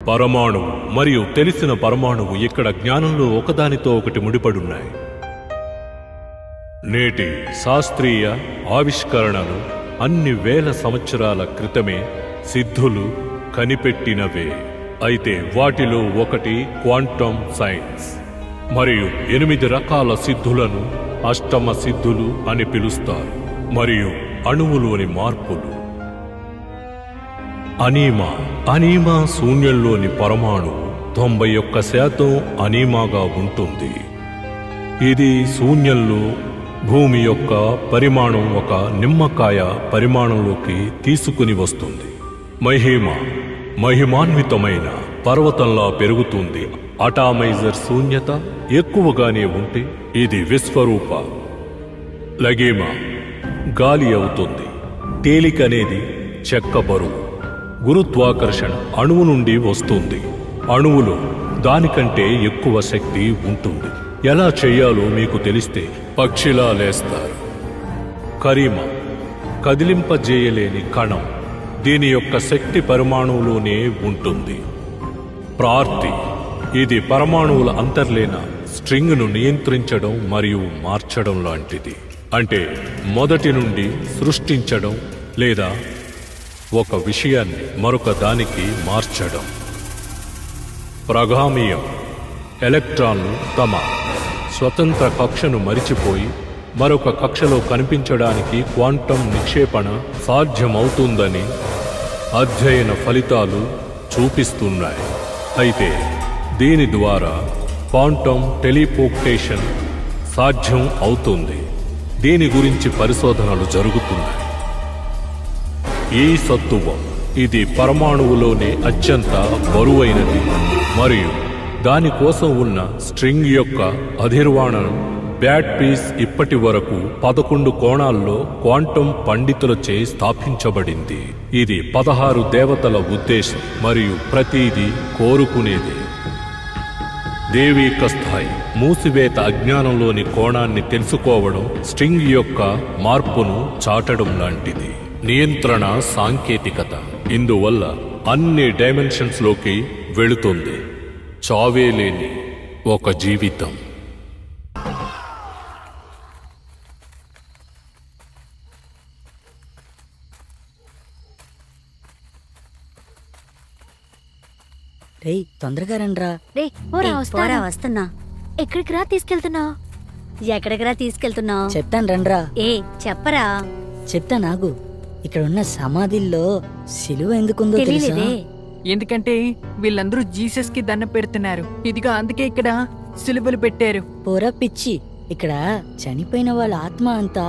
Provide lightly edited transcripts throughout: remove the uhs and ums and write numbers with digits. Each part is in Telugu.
పరమాణువు మరియు తెలిసిన పరమాణువు ఇక్కడ జ్ఞానంలో ఒకదానితో ఒకటి ముడిపడున్నాయి. నేటి శాస్త్రీయ ఆవిష్కరణలు అన్ని వేల సంవత్సరాల క్రితమే సిద్ధులు కనిపెట్టినవే. అయితే వాటిలో ఒకటి క్వాంటమ్ సైన్స్. మరియు 8 రకాల సిద్ధులను అష్టమ సిద్ధులు అని పిలుస్తారు. మరియు అణువులోని మార్పులు. అనీమా శూన్యంలోని పరమాణువు 91% అనీమాగా ఉంటుంది. ఇది శూన్యంలో భూమి యొక్క పరిమాణం ఒక నిమ్మకాయ పరిమాణంలోకి తీసుకుని వస్తుంది. మహిమాన్వితమైన పర్వతంలా పెరుగుతుంది. అటామైజర్ శూన్యత ఎక్కువగానే ఉంటే ఇది విశ్వరూప లగేమా గాలి అవుతుంది. తేలికనేది చెక్క బరువు. గురుత్వాకర్షణ అణువు నుండి వస్తుంది. అణువులో దానికంటే ఎక్కువ శక్తి ఉంటుంది. ఎలా చెయ్యాలో మీకు తెలిస్తే పక్షిలా లేస్తారు. కరీమా కదిలింపజేయలేని కణం. దీని యొక్క శక్తి పరమాణువులోనే ఉంటుంది. ప్రార్తి ఇది పరమాణువుల అంతర్లీన స్ట్రింగ్ను నియంత్రించడం మరియు మార్చడం లాంటిది. అంటే మొదటి నుండి సృష్టించడం లేదా ఒక విషయాన్ని మరొక దానికి మార్చడం. ప్రగామీయం ఎలక్ట్రాన్లు తమ స్వతంత్ర కక్షను మరిచిపోయి మరొక కక్షలో కనిపించడానికి క్వాంటం నిక్షేపణ సాధ్యమవుతుందని అధ్యయన ఫలితాలు చూపిస్తున్నాయి. అయితే దీని ద్వారా క్వాంటం టెలిపోర్టేషన్ సాధ్యం అవుతుంది. దీని గురించి పరిశోధనలు జరుగుతున్నాయి. ఈ సత్తువం ఇది పరమాణువులోనే అత్యంత బరువైనది మరియు దానికోసం ఉన్న స్ట్రింగ్ యొక్క అధిర్వాణం బ్యాట్ పీస్ ఇప్పటి వరకు 11 కోణాల్లో క్వాంటం పండితులచే స్థాపించబడింది. ఇది 16 దేవతల ఉద్దేశం మరియు ప్రతిదీ కోరుకునేది. దైవిక స్థాయి మూసివేత అజ్ఞానంలోని కోణాన్ని తెలుసుకోవడం స్ట్రింగ్ యొక్క మార్పును చాటడం లాంటిది. నియంత్రణ సాంకేతికత ఇందువల్ల అన్ని డైమెన్షన్స్ లోకి వెళుతుంది. చావే లేని ఒక జీవితం. రేయ్ తొందరగా రండ్రా. వస్తున్నా. ఎక్కడికి రా తీసుకెళ్తున్నావు? ఎక్కడికి రా తీసుకెళ్తున్నావు? చెప్తాను రండ్రా. చెప్పరా. చెప్తా నాగు. ఇక్కడ ఉన్న సమాధిల్లో సిలువ ఎందుకుందో తెలుసా? ఎందుకంటే వీళ్ళందరూ జీసస్ కి దండం పెడుతున్నారు. ఇదిగా అందుకే ఇక్కడ సిలువలు పెట్టారు. పోరా పిచ్చి. ఇక్కడ చనిపోయిన వాళ్ళ ఆత్మ అంతా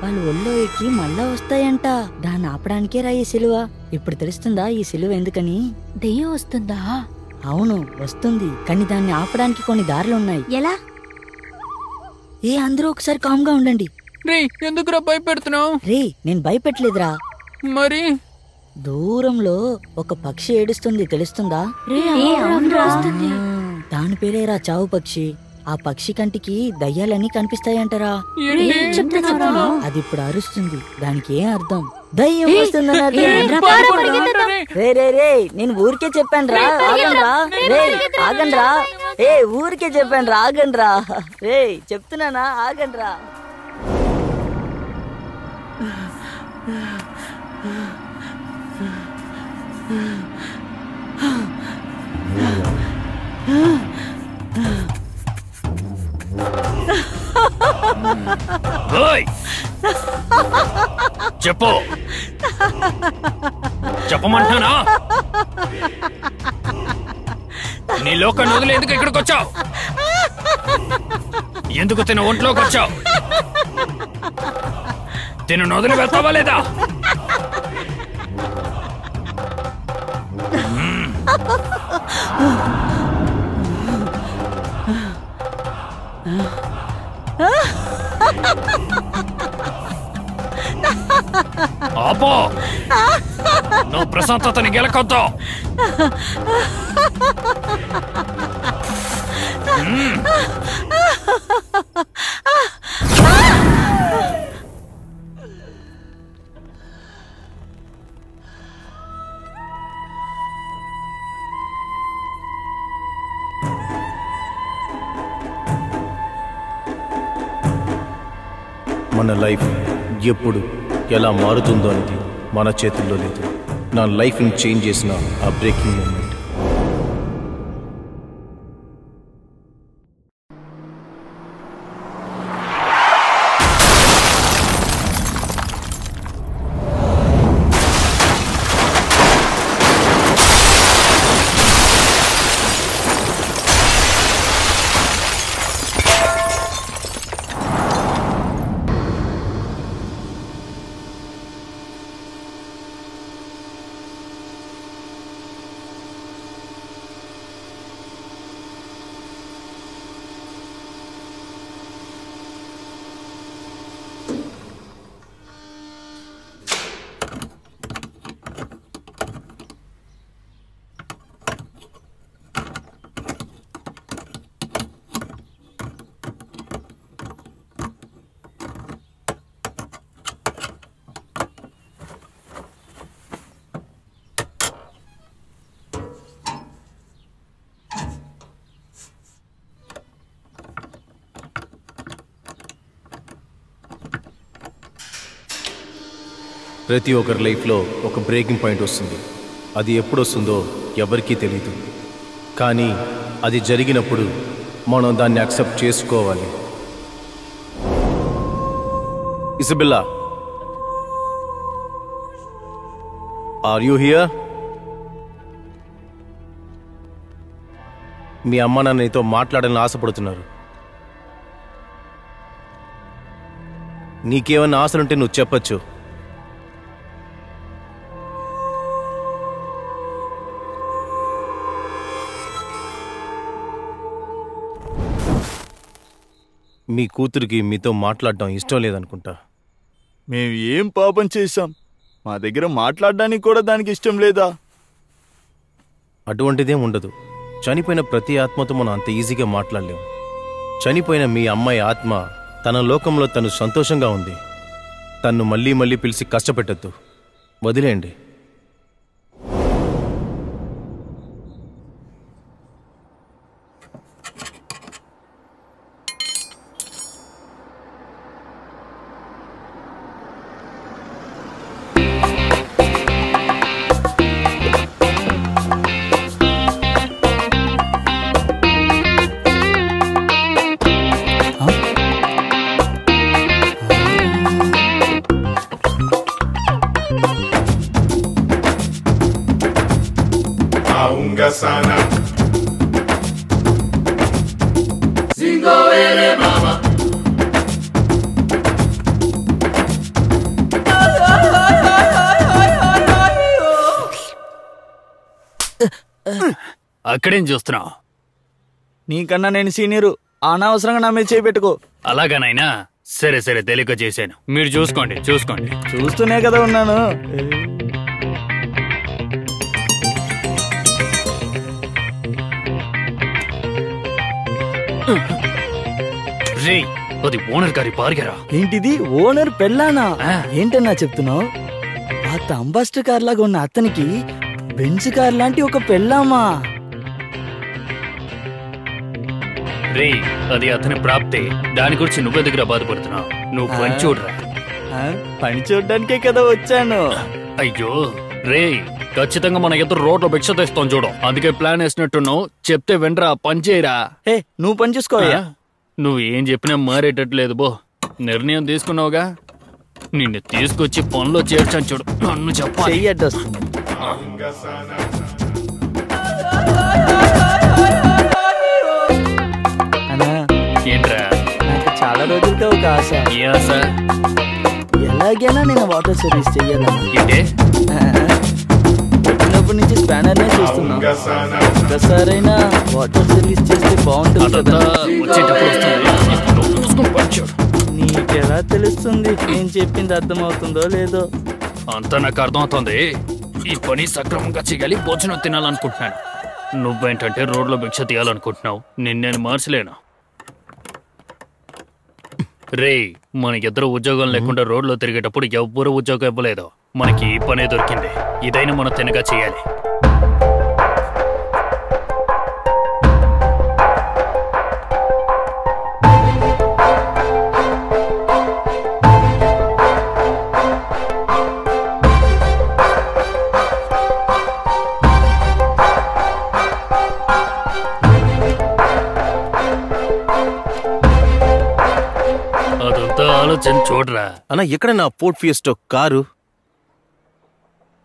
వాళ్ళ ఒళ్ళో ఎక్కి మళ్ళా వస్తాయంట. దాన్ని ఆపడానికే రా ఈ సిలువ. ఇప్పుడు తెలుస్తుందా ఈ సిలువ ఎందుకని? దెయ్యం వస్తుందా? అవును వస్తుంది. కానీ దాన్ని ఆపడానికి కొన్ని దారులున్నాయి. ఎలా? అందరూ ఒకసారి కామ్గా ఉండండి. రే ఎందుకురా భయపెడుతున్నావు? రే నేను భయపెట్టలేదురా. మరి దూరంలో ఒక పక్షి ఏడుస్తుంది తెలుస్తుందా? దాని పేరేరా చావు పక్షి. ఆ పక్షి కంటికి దయ్యాలన్నీ కనిపిస్తాయంటరా. అది ఇప్పుడు అరుస్తుంది. దానికి ఏం అర్థం? దయ్యం వస్తుందన్నారు. రే నేను ఊరికే చెప్పాను రా. ఆగండ్రా. ఆగండ్రా. ఊరికే చెప్పాను రా. ఆగండ్రా. రే చెప్తున్నానా ఆగండ్రా. చెప్పు. చెప్పమంటానా? నీ లోక నదులు ఎందుకు ఇక్కడికి వచ్చావు? ఎందుకు తిన ఒంట్లోకి వచ్చావు? తిను నదులు వెళ్తావా లేదా? ఆపో. నువ్వు ప్రశాంతతని గెలకొద్దు. మన లైఫ్ ఎప్పుడు ఎలా మారుతుందో అనేది మన చేతుల్లో లేదు. నా లైఫ్ని చేంజ్ చేసిన ఆ బ్రేకింగ్ మూమెంట్. ప్రతి ఒక్కరి లైఫ్లో ఒక బ్రేకింగ్ పాయింట్ వస్తుంది. అది ఎప్పుడు వస్తుందో ఎవరికీ తెలియదు. కానీ అది జరిగినప్పుడు మనం దాన్ని యాక్సెప్ట్ చేసుకోవాలి. Isabella, are you here? మీ అమ్మ నాన్న నీతో మాట్లాడాలని ఆశపడుతున్నారు. నీకేమైనా ఆశలుంటే నువ్వు చెప్పచ్చు. మీ కూతురికి మీతో మాట్లాడడం ఇష్టం లేదనుకుంటా. మేము ఏం పాపం చేశాం? మా దగ్గర మాట్లాడడానికి కూడా దానికి ఇష్టం లేదా? అటువంటిదేం ఉండదు. చనిపోయిన ప్రతి ఆత్మతో మనం అంత ఈజీగా మాట్లాడలేము. చనిపోయిన మీ అమ్మాయి ఆత్మ తన లోకంలో తను సంతోషంగా ఉంది. తన్ను మళ్ళీ మళ్ళీ పిలిచి కష్టపెట్టద్దు, వదిలేయండి. Sana Zingo ere mama అక్కడేం చూస్తున్నావు? నీకన్నా నేను సీనియరు, అనవసరంగా నా మీద చేపెట్టుకో. అలాగానైనా సరే సరే, తెలియక చేశాను. మీరు చూసుకోండి. చూస్తూనే కదా ఉన్నాను. రే, అది ఓనర్ గారి భార్యరా. ఏంటిది? ఓనర్ పెళ్ళానా? ఏంటన్నా చెప్తున్నావు? పాత అంబాసిడర్ కార్ లాగా ఉన్న అతనికి బెంజ్ కార్ లాంటి ఒక పెళ్ళామా? రే, అది అతని ప్రాప్తే. దాని గురించి నువ్వే దగ్గర బాధపడుతున్నావు. నువ్వు పని చూడరా. పని చూడడానికే కదా వచ్చాను. అయ్యో రే, ఖచ్చితంగా మన ఇద్దరు రోడ్లో భిక్ష తెస్తాం చూడు. అందుకే ప్లాన్ వేసినట్టున్నావు. చెప్తే వెంటరా, పని చేయరా. ఏ, నువ్వు పని చూసుకోవా? నువ్వు ఏం చెప్పినా మారేటట్లేదు బో. నిర్ణయం తీసుకున్నావుగా, నిన్ను తీసుకొచ్చి పనిలో చేర్చాను చూడు. నన్ను చెప్పాలి. ఏంట్రా? చాలా రోజులుగా ఒక ఆశ. ఏ ఆశ? ఎలాగైనా నేను వాటర్ సర్వీస్ చెయ్యాలా. ఏంటే? వచ్చినప్పటి నుంచి స్పానర్నే చూస్తున్నా. ఒక్కసారైనా వాటర్ సర్వీస్ చేస్తే బాగుంటుంది కదా. నీకెలా తెలుస్తుంది నేను చెప్పింది అర్థమవుతుందో లేదో? అంతా నాకు అర్థమవుతుంది. ఈ పని సక్రమంగా చేయాలి, భోజనం తినాలనుకుంటున్నాను. నువ్వేంటంటే రోడ్లో భిక్ష తీయాలనుకుంటున్నావు. నిన్నేను మార్చలేను. రే, మనకిద్దరు ఉద్యోగం లేకుండా రోడ్లో తిరిగేటప్పుడు ఎవ్వరూ ఉద్యోగం ఇవ్వలేదు. మనకి ఈ పనే దొరికింది. ఇదైనా మనం తినగా చేయాలి. కొంచెం చూడరా. అన్నా ఎక్కడ నా ఫోర్డ్ ఫియస్టో కారు?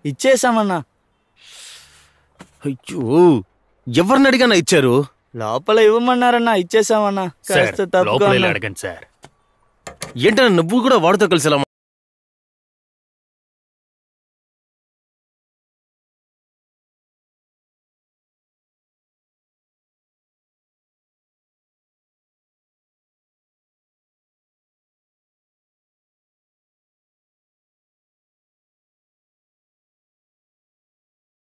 ఇచ్చేసామన్నా. అయ్యో, ఎవరిని అడిగానా ఇచ్చారు? లోపల ఇవ్వమన్నారన్నా, ఇచ్చేసామన్నా. సార్ కాస్త తప్పుగా లోపల అన్నా. అడగండి సార్. ఏంటన్నా నువ్వు కూడా వాడితో కలిసి